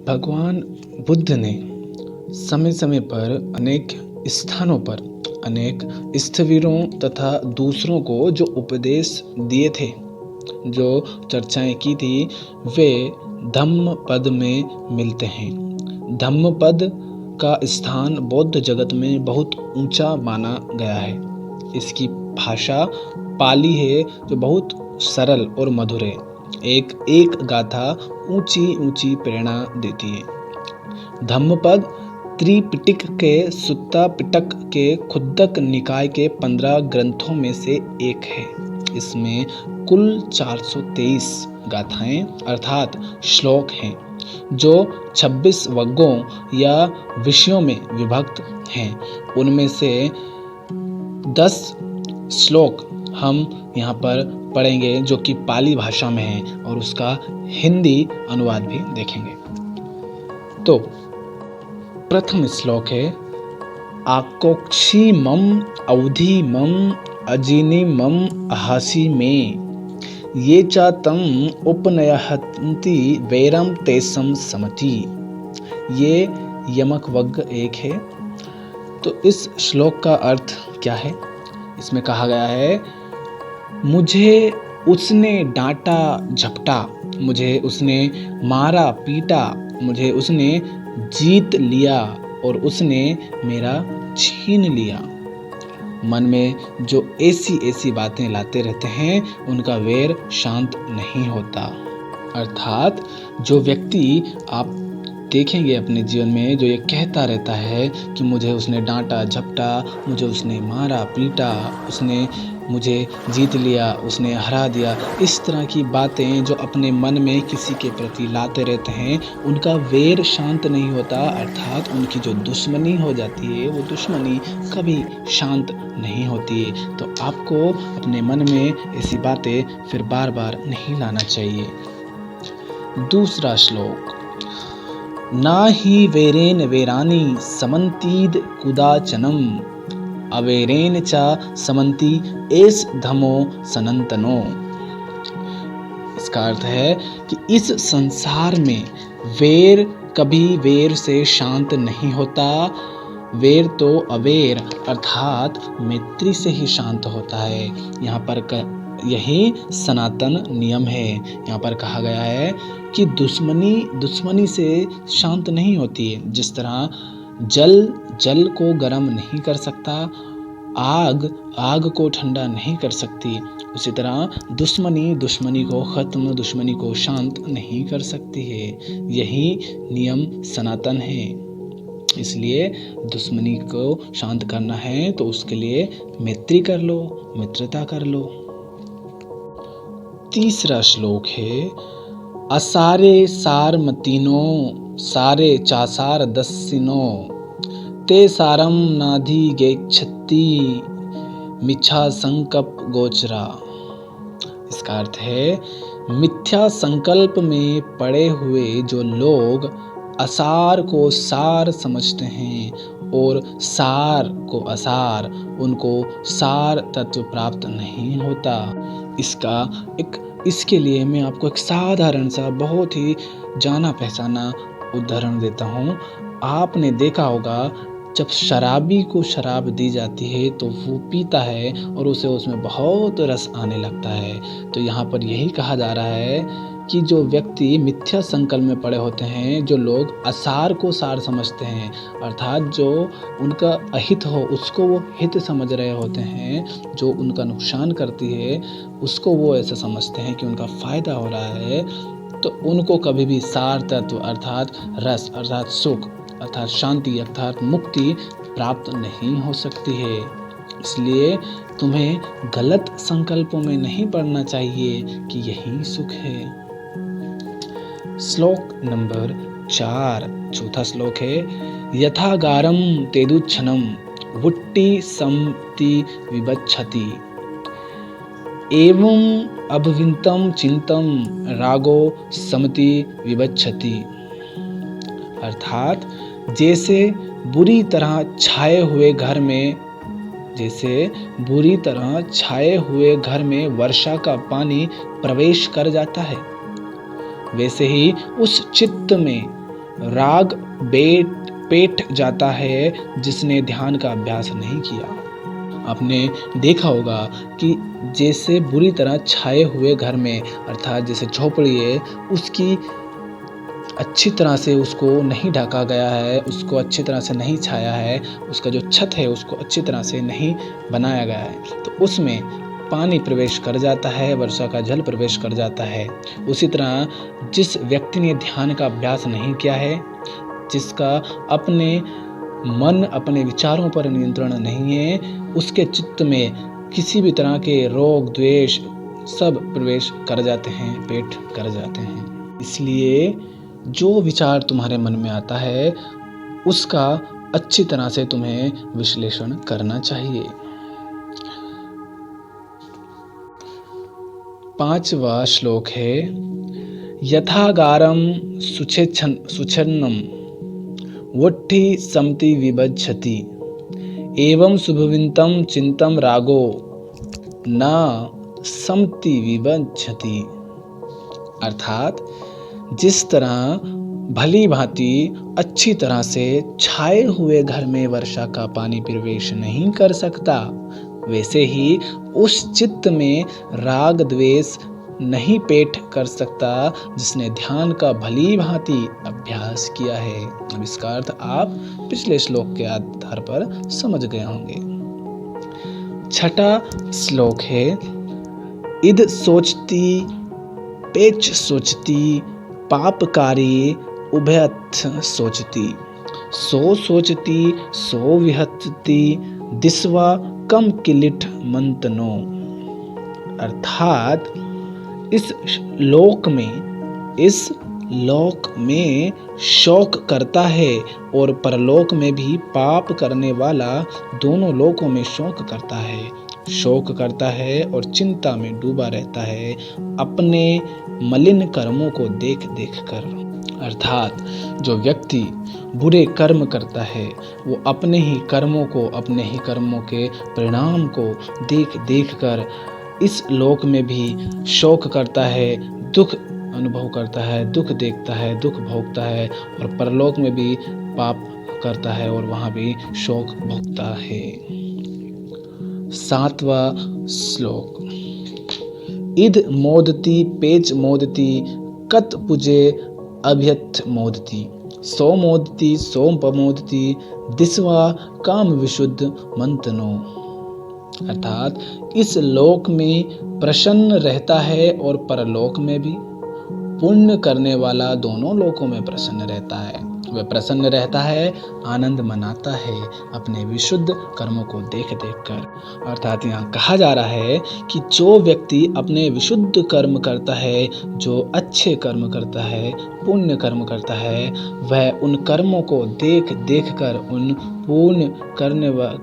भगवान बुद्ध ने समय समय पर अनेक स्थानों पर अनेक स्थविरों तथा दूसरों को जो उपदेश दिए थे, जो चर्चाएं की थी, वे धम्म पद में मिलते हैं। धम्म पद का स्थान बौद्ध जगत में बहुत ऊंचा माना गया है। इसकी भाषा पाली है जो बहुत सरल और मधुर है। एक एक गाथा ऊंची ऊंची प्रेरणा देती है। धम्मपद त्रिपिटक के सुत्ता पिटक के खुद्दक निकाय के 15 ग्रंथों में से एक है। इसमें कुल 423 गाथाएं अर्थात श्लोक हैं, जो 26 वर्गों या विषयों में विभक्त हैं। उनमें से 10 श्लोक हम यहाँ पर पढ़ेंगे जो कि पाली भाषा में है, और उसका हिंदी अनुवाद भी देखेंगे। तो प्रथम श्लोक है, आकोक्षी मम अवधि मम अजिनी मम अहासी में ये च तम उपनयहन्ति वैरम तेसम समति। ये यमक वर्ग एक है। तो इस श्लोक का अर्थ क्या है? इसमें कहा गया है, मुझे उसने डांटा झपटा, मुझे उसने मारा पीटा, मुझे उसने जीत लिया और उसने मेरा छीन लिया। मन में जो ऐसी ऐसी बातें लाते रहते हैं, उनका वैर शांत नहीं होता। अर्थात जो व्यक्ति आप देखेंगे अपने जीवन में जो ये कहता रहता है कि मुझे उसने डांटा झपटा, मुझे उसने मारा पीटा, उसने मुझे जीत लिया, उसने हरा दिया, इस तरह की बातें जो अपने मन में किसी के प्रति लाते रहते हैं, उनका वैर शांत नहीं होता। अर्थात उनकी जो दुश्मनी हो जाती है, वो दुश्मनी कभी शांत नहीं होती है। तो आपको अपने मन में ऐसी बातें फिर बार बार नहीं लाना चाहिए। दूसरा श्लोक, ना ही वैरेन वैरानी समन्तीद कुदाचनम अवैरेन च समन्ति एस धमो सनंतनो। इसका अर्थ है कि इस संसार में वैर कभी वैर से शांत नहीं होता। वैर तो अवैर अर्थात मैत्री से ही शांत होता है। यहाँ पर यही सनातन नियम है। यहाँ पर कहा गया है कि दुश्मनी से शांत नहीं होती है। जिस तरह जल को गर्म नहीं कर सकता, आग को ठंडा नहीं कर सकती, उसी तरह दुश्मनी को खत्म, दुश्मनी को शांत नहीं कर सकती है। यही नियम सनातन है। इसलिए दुश्मनी को शांत करना है तो उसके लिए मैत्री कर लो, मित्रता कर लो। तीसरा श्लोक है, असारे सारमतीनो सारे चासार दस्सिनो ते सारम नाधि गेच्छति मिथ्या संकल्प गोचरा। इसका अर्थ है, मिथ्या संकल्प में पड़े हुए जो लोग असार को सार समझते हैं और सार को असार, उनको सार तत्व प्राप्त नहीं होता। इसके लिए मैं आपको एक साधारण सा बहुत ही जाना पहचाना उदाहरण देता हूँ। आपने देखा होगा जब शराबी को शराब दी जाती है तो वो पीता है और उसे उसमें बहुत रस आने लगता है। तो यहाँ पर यही कहा जा रहा है कि जो व्यक्ति मिथ्या संकल्प में पड़े होते हैं, जो लोग असार को सार समझते हैं, अर्थात जो उनका अहित हो उसको वो हित समझ रहे होते हैं, जो उनका नुकसान करती है उसको वो ऐसा समझते हैं कि उनका फायदा हो रहा है, तो उनको कभी भी सार तत्व अर्थात रस अर्थात सुख अर्थात शांति अर्थात मुक्ति प्राप्त नहीं हो सकती है। इसलिए तुम्हें गलत संकल्पों में नहीं पड़ना चाहिए कि यही सुख है। श्लोक नंबर 4, चौथा श्लोक है, यथागारम तेदुच्छनम वुट्टी समति विबच्छति एवं अभविंतम चिंतम रागो समति विबच्छति। अर्थात जैसे बुरी तरह छाए हुए घर में वर्षा का पानी प्रवेश कर जाता है, वैसे ही उस चित्त में राग पेट जाता है जिसने ध्यान का अभ्यास नहीं किया। आपने देखा होगा कि जैसे बुरी तरह छाए हुए घर में, अर्थात जैसे झोपड़ी है, उसकी अच्छी तरह से उसको नहीं ढका गया है, उसको अच्छी तरह से नहीं छाया है, उसका जो छत है उसको अच्छी तरह से नहीं बनाया गया है, तो उसमें पानी प्रवेश कर जाता है, वर्षा का जल प्रवेश कर जाता है। उसी तरह जिस व्यक्ति ने ध्यान का अभ्यास नहीं किया है, जिसका अपने मन, अपने विचारों पर नियंत्रण नहीं है, उसके चित्त में किसी भी तरह के रोग, द्वेष सब प्रवेश कर जाते हैं, पेट कर जाते हैं। इसलिए जो विचार तुम्हारे मन में आता है उसका अच्छी तरह से तुम्हें विश्लेषण करना चाहिए। 5वां श्लोक है, यथागारम सुच्छन्नम वुट्ठी समति विभज्जति एवं शुभविंतम चिंतम रागो न समति विभज्जति। अर्थात जिस तरह भली भांति अच्छी तरह से छाए हुए घर में वर्षा का पानी प्रवेश नहीं कर सकता, वैसे ही उस चित्त में राग द्वेष नहीं पेट कर सकता जिसने ध्यान का भली भांति अभ्यास किया है। अब इसका अर्थ आप पिछले श्लोक के आधार पर समझ गए होंगे। 6वां श्लोक है, इद सोचती पेच सोचती पापकारी उभयथ सोचती सो सोचती सो विहतती दिस्वा कम किलिट मंतनो। अर्थात इस लोक में शोक करता है और परलोक में भी पाप करने वाला दोनों लोकों में शोक करता है और चिंता में डूबा रहता है अपने मलिन कर्मों को देख कर। अर्थात जो व्यक्ति बुरे कर्म करता है वो अपने ही कर्मों के परिणाम को देख कर इस लोक में भी शोक करता है, दुख अनुभव करता है, दुख देखता है, दुख भोगता है, और परलोक में भी पाप करता है और वहां भी शोक भोगता है। 7वां श्लोक, इद मोदती पेच मोदती कत पुजे अभ्यथ मोदती सो मोदती सोम पमोदती दिस्वा काम विशुद्ध मंतनो। अर्थात इस लोक में प्रसन्न रहता है और परलोक में भी, पुण्य करने वाला दोनों लोकों में प्रसन्न रहता है। वह प्रसन्न रहता है, आनंद मनाता है अपने विशुद्ध कर्मों को देख कर। अर्थात यहाँ कहा जा रहा है कि जो व्यक्ति अपने विशुद्ध कर्म करता है, जो अच्छे कर्म करता है, पुण्य कर्म करता है, वह उन कर्मों को देख कर, उन पुण्य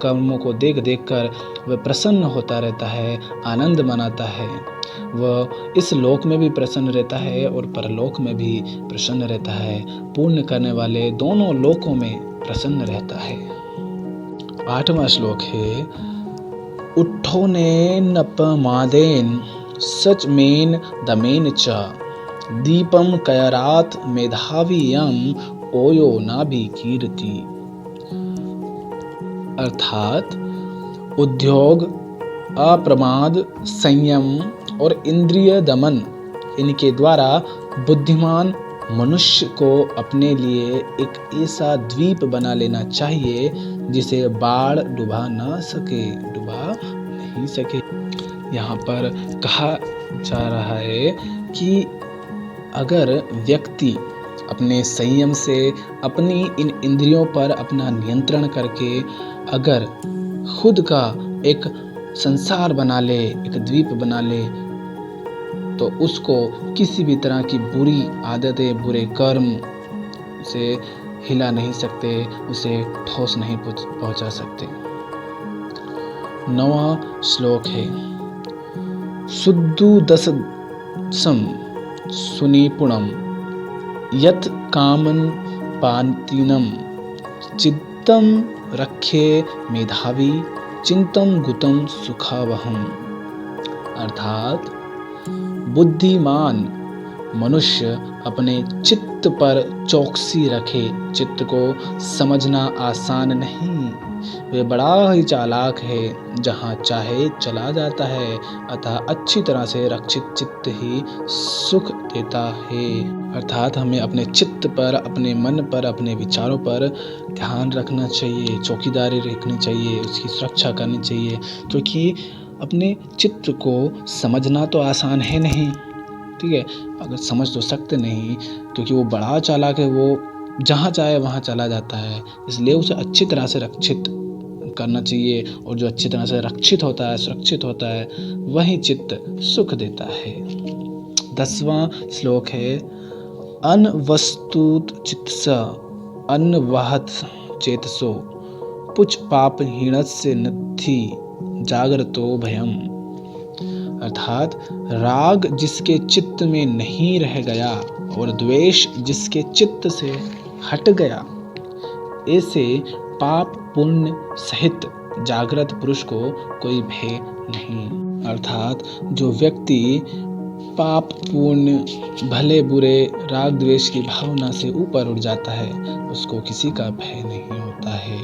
कर्मों को देख कर वह प्रसन्न होता रहता है, आनंद मनाता है। वह इस लोक में भी प्रसन्न रहता है और परलोक में भी प्रसन्न रहता है, पुण्य करने वाले दोनों लोकों में प्रसन्न रहता है। 8वां श्लोक है, उठो ने नपमादेन सचमेन दमेन च दीपम कयरात मेधावियम ओयो नाभि कीर्ति। अर्थात उद्योग, अप्रमाद, संयम और इंद्रिय दमन, इनके द्वारा बुद्धिमान मनुष्य को अपने लिए एक ऐसा द्वीप बना लेना चाहिए जिसे बाढ़ डुबा नहीं सके। यहाँ पर कहा जा रहा है कि अगर व्यक्ति अपने संयम से, अपनी इन इंद्रियों पर अपना नियंत्रण करके अगर खुद का एक संसार बना ले, एक द्वीप बना ले, तो उसको किसी भी तरह की बुरी आदतें, बुरे कर्म से हिला नहीं सकते, उसे ठोस नहीं पहुंचा सकते। 9वां श्लोक है, शुद्धु दसम सुनिपुणम यत कामन पातिनम चित्तम रखे मेधावी चिंतम गुतम सुखावहम। अर्थात बुद्धिमान मनुष्य अपने चित्त पर चौकसी रखे। चित्त को समझना आसान नहीं, वे बड़ा ही चालाक है, जहाँ चाहे चला जाता है। अतः अच्छी तरह से रक्षित चित्त ही सुख देता है। अर्थात हमें अपने चित्त पर, अपने मन पर, अपने विचारों पर ध्यान रखना चाहिए, चौकीदारी रखनी चाहिए, उसकी सुरक्षा करनी चाहिए, क्योंकि अपने चित्त को समझना तो आसान है नहीं, ठीक है। अगर समझ तो सकते नहीं, क्योंकि वो बड़ा चालाक है, वो जहाँ चाहे वहाँ चला जाता है। इसलिए उसे अच्छी तरह से रक्षित करना चाहिए, और जो अच्छी तरह से रक्षित होता है, सुरक्षित होता है, वही चित्त सुख देता है। 10वां श्लोक है, अनवस्तुत चित्तस अन्वहत चेतसो पुच पाप हीणस्य नत्थि जागरतो भयम। अर्थात राग जिसके चित्त में नहीं रह गया और द्वेष जिसके चित्त से हट गया, ऐसे पाप पुण्य सहित जागृत पुरुष को कोई भय नहीं। अर्थात जो व्यक्ति पाप पुण्य, भले बुरे, राग द्वेष की भावना से ऊपर उठ जाता है, उसको किसी का भय नहीं होता है।